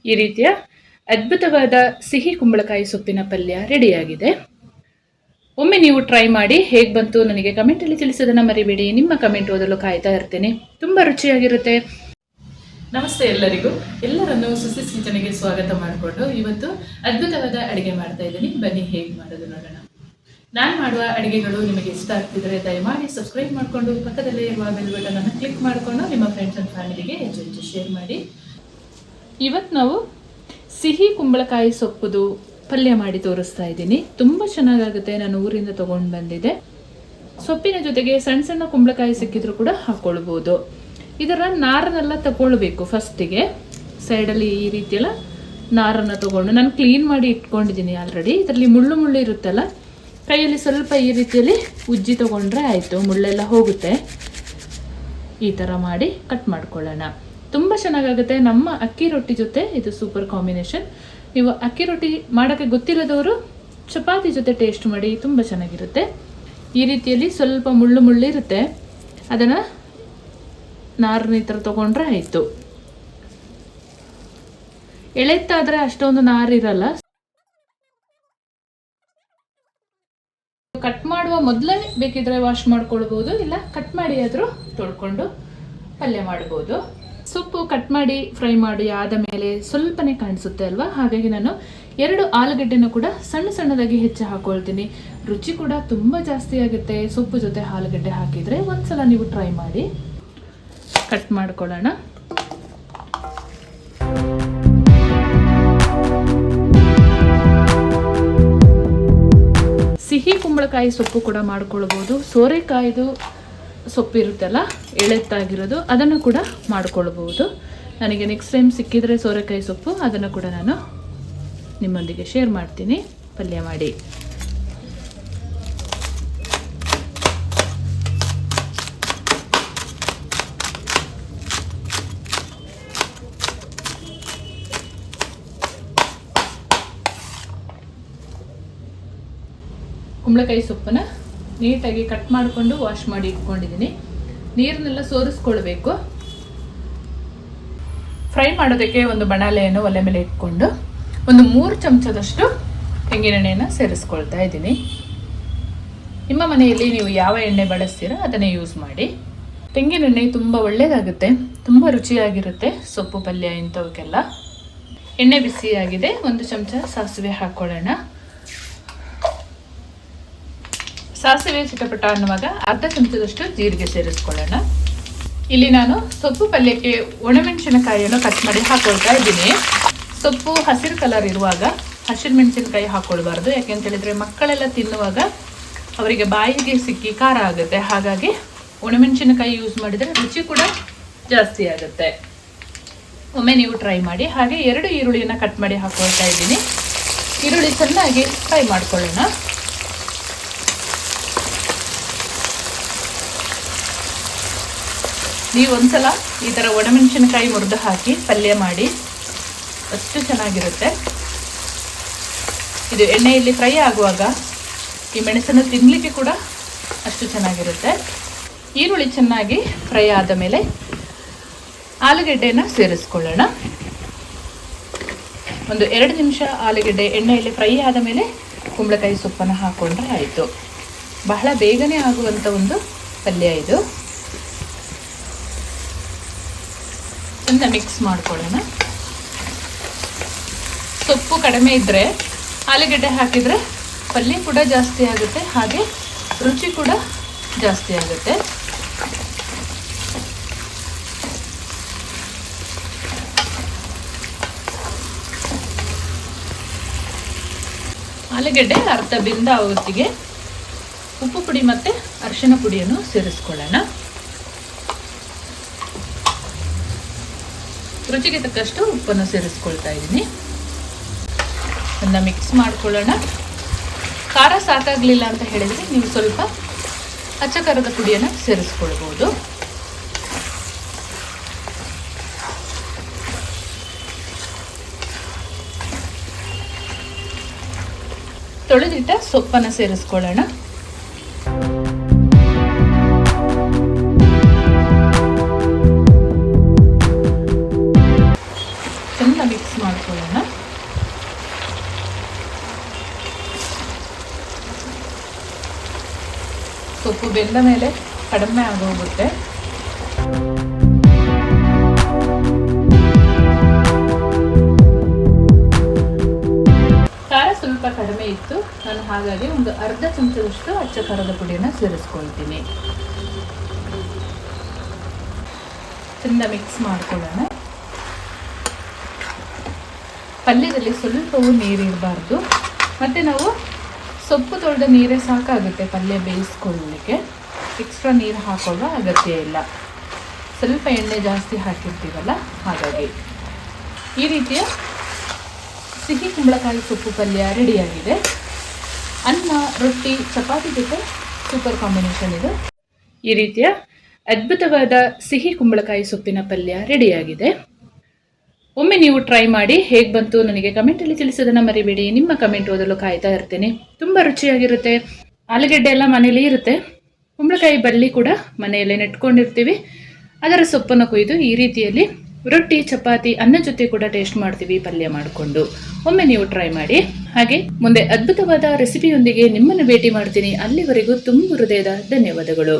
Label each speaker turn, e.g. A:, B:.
A: ಈ ರೀತಿಯ ಅದ್ಭುತವಾದ ಸಿಹಿ ಕುಂಬಳಕಾಯಿ ಸೊಪ್ಪಿನ ಪಲ್ಯ ರೆಡಿಯಾಗಿದೆ. ಒಮ್ಮೆ ನೀವು ಟ್ರೈ ಮಾಡಿ ಹೇಗೆ ಬಂತು ನನಗೆ ಕಮೆಂಟಲ್ಲಿ ತಿಳಿಸೋದನ್ನು ಮರಿಬೇಡಿ. ನಿಮ್ಮ ಕಮೆಂಟ್ ಓದಲು ಕಾಯ್ತಾ ಇರ್ತೇನೆ. ತುಂಬ ರುಚಿಯಾಗಿರುತ್ತೆ. ನಮಸ್ತೆ ಎಲ್ಲರಿಗೂ. ಎಲ್ಲರನ್ನು ಸುಸಿಸ್ ಕಿಚನ್ಗೆ ಸ್ವಾಗತ ಮಾಡಿಕೊಂಡು ಇವತ್ತು ಅದ್ಭುತವಾದ ಅಡುಗೆ ಮಾಡ್ತಾ ಇದ್ದೀನಿ. ಬನ್ನಿ ಹೇಗೆ ಮಾಡೋದು ನೋಡೋಣ. ನಾನು ಮಾಡುವ ಅಡುಗೆಗಳು ನಿಮಗೆ ಇಷ್ಟ ಆಗ್ತಿದ್ರೆ ದಯಮಾಡಿ ಸಬ್ಸ್ಕ್ರೈಬ್ ಮಾಡಿಕೊಂಡು ಪಕ್ಕದಲ್ಲೇ ಇರುವ ಬೆಲ್ ಬಟನ್ ಅನ್ನು ಕ್ಲಿಕ್ ಮಾಡಿಕೊಂಡು ನಿಮ್ಮ ಫ್ರೆಂಡ್ಸ್ ಆ್ಯಂಡ್ ಫ್ಯಾಮಿಲಿಗೆ ಹೆಚ್ಚು ಹೆಚ್ಚು ಶೇರ್ ಮಾಡಿ. ಇವತ್ತು ನಾವು ಸಿಹಿ ಕುಂಬಳಕಾಯಿ ಸೊಪ್ಪುದು ಪಲ್ಯ ಮಾಡಿ ತೋರಿಸ್ತಾ ಇದ್ದೀನಿ. ತುಂಬ ಚೆನ್ನಾಗಾಗುತ್ತೆ. ನಾನು ಊರಿಂದ ತೊಗೊಂಡು ಬಂದಿದ್ದೆ. ಸೊಪ್ಪಿನ ಜೊತೆಗೆ ಸಣ್ಣ ಸಣ್ಣ ಕುಂಬಳಕಾಯಿ ಸಿಕ್ಕಿದ್ರು ಕೂಡ ಹಾಕ್ಕೊಳ್ಬೋದು. ಇದರ ನಾರನ್ನೆಲ್ಲ ತಗೊಳ್ಬೇಕು. ಫಸ್ಟಿಗೆ ಸೈಡಲ್ಲಿ ಈ ರೀತಿಯೆಲ್ಲ ನಾರನ್ನು ತಗೊಂಡು ನಾನು ಕ್ಲೀನ್ ಮಾಡಿ ಇಟ್ಕೊಂಡಿದ್ದೀನಿ ಆಲ್ರೆಡಿ. ಇದರಲ್ಲಿ ಮುಳ್ಳು ಮುಳ್ಳು ಇರುತ್ತಲ್ಲ, ಕೈಯಲ್ಲಿ ಸ್ವಲ್ಪ ಈ ರೀತಿಯಲ್ಲಿ ಉಜ್ಜಿ ತಗೊಂಡ್ರೆ ಆಯಿತು, ಮುಳ್ಳೆಲ್ಲ ಹೋಗುತ್ತೆ. ಈ ಥರ ಮಾಡಿ ಕಟ್ ಮಾಡ್ಕೊಳ್ಳೋಣ. ತುಂಬ ಚೆನ್ನಾಗಾಗುತ್ತೆ. ನಮ್ಮ ಅಕ್ಕಿ ರೊಟ್ಟಿ ಜೊತೆ ಇದು ಸೂಪರ್ ಕಾಂಬಿನೇಷನ್. ನೀವು ಅಕ್ಕಿ ರೊಟ್ಟಿ ಮಾಡೋಕ್ಕೆ ಗೊತ್ತಿಲ್ಲದವರು ಚಪಾತಿ ಜೊತೆ ಟೇಸ್ಟ್ ಮಾಡಿ, ತುಂಬ ಚೆನ್ನಾಗಿರುತ್ತೆ. ಈ ರೀತಿಯಲ್ಲಿ ಸ್ವಲ್ಪ ಮುಳ್ಳು ಮುಳ್ಳಿರುತ್ತೆ, ಅದನ್ನು ನಾರನ್ನ ಈ ಥರ ತೊಗೊಂಡ್ರೆ ಆಯಿತು. ಎಳೆತ್ತಾದರೆ ಅಷ್ಟೊಂದು ನಾರಿರಲ್ಲ. ಕಟ್ ಮಾಡುವ ಮೊದಲೇ ಬೇಕಿದ್ರೆ ವಾಶ್ ಮಾಡ್ಕೊಳ್ಬೋದು, ಇಲ್ಲ ಕಟ್ ಮಾಡಿ ಆದರೂ ತೊಳ್ಕೊಂಡು ಪಲ್ಯ ಮಾಡ್ಬೋದು. ಸೊಪ್ಪು ಕಟ್ ಮಾಡಿ ಫ್ರೈ ಮಾಡಿ ಆದ ಮೇಲೆ ಸ್ವಲ್ಪನೇ ಕಾಣಿಸುತ್ತೆ ಅಲ್ವಾ, ಹಾಗಾಗಿ ನಾನು 2 ಆಲೂಗಡ್ಡೆನ ಕೂಡ ಸಣ್ಣ ಸಣ್ಣದಾಗಿ ಹೆಚ್ಚಿ ಹಾಕೊಳ್ತೀನಿ. ರುಚಿ ಕೂಡ ತುಂಬ ಜಾಸ್ತಿ ಆಗುತ್ತೆ ಸೊಪ್ಪು ಜೊತೆ ಆಲೂಗಡ್ಡೆ ಹಾಕಿದರೆ. ಒಂದ್ಸಲ ನೀವು ಟ್ರೈ ಮಾಡಿ. ಕಟ್ ಮಾಡ್ಕೊಳ್ಳೋಣ. ಸಿಹಿ ಕುಂಬಳಕಾಯಿ ಸೊಪ್ಪು ಕೂಡ ಮಾಡ್ಕೊಳ್ಬೋದು. ಸೋರೆಕಾಯಿದು ಸೊಪ್ಪು ಇರುತ್ತಲ್ಲ ಎಳೆತ್ತಾಗಿರೋದು, ಅದನ್ನು ಕೂಡ ಮಾಡ್ಕೊಳ್ಬೋದು. ನನಗೆ ನೆಕ್ಸ್ಟ್ ಟೈಮ್ ಸಿಕ್ಕಿದರೆ ಸೋರೆಕಾಯಿ ಸೊಪ್ಪು, ಅದನ್ನು ಕೂಡ ನಾನು ನಿಮ್ಮೊಂದಿಗೆ ಶೇರ್ ಮಾಡ್ತೀನಿ. ಪಲ್ಯ ಮಾಡಿ. ಕುಂಬಳಕಾಯಿ ಸೊಪ್ಪನ್ನು ನೀಟಾಗಿ ಕಟ್ ಮಾಡಿಕೊಂಡು ವಾಶ್ ಮಾಡಿ ಇಟ್ಕೊಂಡಿದ್ದೀನಿ. ನೀರನ್ನೆಲ್ಲ ಸೋರಿಸ್ಕೊಳ್ಬೇಕು. ಫ್ರೈ ಮಾಡೋದಕ್ಕೆ ಒಂದು ಬಾಣಲೆಯನ್ನು ಒಲೆ ಮೇಲೆ ಇಟ್ಕೊಂಡು ಒಂದು 3 ಚಮಚದಷ್ಟು ತೆಂಗಿನೆಣ್ಣೆಯನ್ನು ಸೇರಿಸ್ಕೊಳ್ತಾ ಇದ್ದೀನಿ. ನಿಮ್ಮ ಮನೆಯಲ್ಲಿ ನೀವು ಯಾವ ಎಣ್ಣೆ ಬಳಸ್ತೀರೋ ಅದನ್ನೇ ಯೂಸ್ ಮಾಡಿ. ತೆಂಗಿನೆಣ್ಣೆ ತುಂಬ ಒಳ್ಳೆಯದಾಗುತ್ತೆ, ತುಂಬ ರುಚಿಯಾಗಿರುತ್ತೆ ಸೊಪ್ಪು ಪಲ್ಯ ಇಂಥವಕ್ಕೆಲ್ಲ. ಎಣ್ಣೆ ಬಿಸಿಯಾಗಿದೆ. 1 ಚಮಚ ಸಾಸಿವೆ ಹಾಕ್ಕೊಳ್ಳೋಣ. ಸಾಸಿವೆ ಚಿಟಪಟ ಅನ್ನುವಾಗ ಅರ್ಧ ಚಮಚದಷ್ಟು ಜೀರಿಗೆ ಸೇರಿಸ್ಕೊಳ್ಳೋಣ. ಇಲ್ಲಿ ನಾನು ಸೊಪ್ಪು ಪಲ್ಯಕ್ಕೆ ಒಣಮೆಣಸಿನಕಾಯಿಯನ್ನು ಕಟ್ ಮಾಡಿ ಹಾಕೊಳ್ತಾ ಇದ್ದೀನಿ. ಸೊಪ್ಪು ಹಸಿರು ಕಲರ್ ಇರುವಾಗ ಹಸಿರು ಮೆಣಸಿನಕಾಯಿ ಹಾಕ್ಕೊಳ್ಬಾರ್ದು. ಯಾಕೆಂತೇಳಿದರೆ ಮಕ್ಕಳೆಲ್ಲ ತಿನ್ನುವಾಗ ಅವರಿಗೆ ಬಾಯಿಗೆ ಸಿಕ್ಕಿ ಖಾರ ಆಗುತ್ತೆ. ಹಾಗಾಗಿ ಒಣಮೆಣಸಿನಕಾಯಿ ಯೂಸ್ ಮಾಡಿದರೆ ರುಚಿ ಕೂಡ ಜಾಸ್ತಿ ಆಗುತ್ತೆ. ಒಮ್ಮೆ ನೀವು ಟ್ರೈ ಮಾಡಿ. ಹಾಗೆ 2 ಈರುಳ್ಳಿಯನ್ನು ಕಟ್ ಮಾಡಿ ಹಾಕ್ಕೊಳ್ತಾ ಇದ್ದೀನಿ. ಈರುಳ್ಳಿ ಚೆನ್ನಾಗಿ ಫ್ರೈ ಮಾಡ್ಕೊಳ್ಳೋಣ. ನೀವು ಒಂದ್ಸಲ ಈ ಥರ ಒಣಮೆಣಸಿನಕಾಯಿ ಮುರಿದು ಹಾಕಿ ಪಲ್ಯ ಮಾಡಿ, ಅಷ್ಟು ಚೆನ್ನಾಗಿರುತ್ತೆ. ಇದು ಎಣ್ಣೆಯಲ್ಲಿ ಫ್ರೈ ಆಗುವಾಗ ಈ ಮೆಣಸನ್ನು ತಿನ್ನಲಿಕ್ಕೆ ಕೂಡ ಅಷ್ಟು ಚೆನ್ನಾಗಿರುತ್ತೆ. ಈರುಳ್ಳಿ ಚೆನ್ನಾಗಿ ಫ್ರೈ ಆದ ಮೇಲೆ ಆಲೂಗೆಡ್ಡೆಯನ್ನು ಸೇರಿಸ್ಕೊಳ್ಳೋಣ. ಒಂದು 2 ನಿಮಿಷ ಆಲೂಗೆಡ್ಡೆ ಎಣ್ಣೆಯಲ್ಲಿ ಫ್ರೈ ಆದ ಮೇಲೆ ಕುಂಬಳಕಾಯಿ ಸೊಪ್ಪನ್ನು ಹಾಕ್ಕೊಂಡ್ರೆ ಆಯಿತು. ಬಹಳ ಬೇಗನೆ ಆಗುವಂಥ ಒಂದು ಪಲ್ಯ ಇದು. ಚೆಂದ ಮಿಕ್ಸ್ ಮಾಡ್ಕೊಳ್ಳೋಣ. ಸೊಪ್ಪು ಕಡಿಮೆ ಇದ್ದರೆ ಆಲೂಗಡ್ಡೆ ಹಾಕಿದರೆ ಪಲ್ಯ ಕೂಡ ಜಾಸ್ತಿ ಆಗುತ್ತೆ, ಹಾಗೆ ರುಚಿ ಕೂಡ ಜಾಸ್ತಿ ಆಗುತ್ತೆ. ಆಲೂಗಡ್ಡೆ ಅರ್ಧ ಬೆಂದ ಹೊತ್ತಿಗೆ ಉಪ್ಪು ಪುಡಿ ಮತ್ತು ಅರಿಶಿನ ಪುಡಿಯನ್ನು ಸೇರಿಸ್ಕೊಳ್ಳೋಣ. ರುಚಿಗೆ ತಕ್ಕಷ್ಟು ಉಪ್ಪನ್ನು ಸೇರಿಸ್ಕೊಳ್ತಾ ಇದ್ದೀನಿ. ಅದನ್ನು ಮಿಕ್ಸ್ ಮಾಡ್ಕೊಳ್ಳೋಣ. ಖಾರ ಸಾಕಾಗಲಿಲ್ಲ ಅಂತ ಹೇಳಿದರೆ ನೀವು ಸ್ವಲ್ಪ ಅಚ್ಚ ಖಾರದ ಪುಡಿಯನ್ನು ಸೇರಿಸ್ಕೊಳ್ಬೋದು. ತೊಳೆದಿಟ್ಟ ಸೊಪ್ಪನ್ನು ಸೇರಿಸ್ಕೊಳ್ಳೋಣ. ಮಿಕ್ಸ್ ಮಾಡ್ಕೊಳ್ಳೋಣ. ಸೊಪ್ಪು ಬೆಂದ ಮೇಲೆ ಕಡಿಮೆ ಆಗೋಗುತ್ತೆ. ಖಾರ ಸ್ವಲ್ಪ ಕಡಿಮೆ ಇತ್ತು, ನಾನು ಹಾಗಾಗಿ ಒಂದು ಅರ್ಧ ಚಮಚದಷ್ಟು ಅಚ್ಚ ಖಾರದ ಪುಡಿಯನ್ನು ಸೇರಿಸ್ಕೊಳ್ತೀನಿ. ಚೆಂದ ಮಿಕ್ಸ್ ಮಾಡ್ಕೊಳ್ಳೋಣ. ಪಲ್ಯದಲ್ಲಿ ಸ್ವಲ್ಪವೂ ನೀರಿರಬಾರ್ದು, ಮತ್ತು ನಾವು ಸೊಪ್ಪು ತೊಳೆದ ನೀರೇ ಸಾಕಾಗುತ್ತೆ ಪಲ್ಯ ಬೇಯಿಸ್ಕೊಳ್ಳಲಿಕ್ಕೆ. ಎಕ್ಸ್ಟ್ರಾ ನೀರು ಹಾಕೊಳ್ಳೋ ಅಗತ್ಯ ಇಲ್ಲ. ಸ್ವಲ್ಪ ಎಣ್ಣೆ ಜಾಸ್ತಿ ಹಾಕಿರ್ತೀವಲ್ಲ, ಹಾಗಾಗಿ ಈ ರೀತಿಯ ಸಿಹಿ ಕುಂಬಳಕಾಯಿ ಸೊಪ್ಪು ಪಲ್ಯ ರೆಡಿಯಾಗಿದೆ. ಅನ್ನ, ರೊಟ್ಟಿ, ಚಪಾತಿ ಜೊತೆ ಸೂಪರ್ ಕಾಂಬಿನೇಷನ್ ಇದು. ಈ ರೀತಿಯ ಅದ್ಭುತವಾದ ಸಿಹಿ ಕುಂಬಳಕಾಯಿ ಸೊಪ್ಪಿನ ಪಲ್ಯ ರೆಡಿಯಾಗಿದೆ. ಒಮ್ಮೆ ನೀವು ಟ್ರೈ ಮಾಡಿ ಹೇಗೆ ಬಂತು ನನಗೆ ಕಮೆಂಟಲ್ಲಿ ತಿಳಿಸೋದನ್ನು ಮರಿಬೇಡಿ. ನಿಮ್ಮ ಕಮೆಂಟ್ ಓದಲು ಕಾಯ್ತಾ ಇರ್ತೇನೆ. ತುಂಬ ರುಚಿಯಾಗಿರುತ್ತೆ. ಆಲೂಗೆಡ್ಡೆ ಎಲ್ಲ ಮನೇಲಿ ಇರುತ್ತೆ. ಕುಂಬಳಕಾಯಿ ಬಳ್ಳಿ ಕೂಡ ಮನೆಯಲ್ಲೇ ನೆಟ್ಕೊಂಡಿರ್ತೀವಿ. ಅದರ ಸೊಪ್ಪನ್ನು ಕೊಯ್ದು ಈ ರೀತಿಯಲ್ಲಿ ರೊಟ್ಟಿ, ಚಪಾತಿ, ಅನ್ನ ಜೊತೆ ಕೂಡ ಟೇಸ್ಟ್ ಮಾಡ್ತೀವಿ ಪಲ್ಯ ಮಾಡಿಕೊಂಡು. ಒಮ್ಮೆ ನೀವು ಟ್ರೈ ಮಾಡಿ. ಹಾಗೆ ಮುಂದೆ ಅದ್ಭುತವಾದ ರೆಸಿಪಿಯೊಂದಿಗೆ ನಿಮ್ಮನ್ನು ಭೇಟಿ ಮಾಡ್ತೀನಿ. ಅಲ್ಲಿವರೆಗೂ ತುಂಬ ಹೃದಯದ ಧನ್ಯವಾದಗಳು.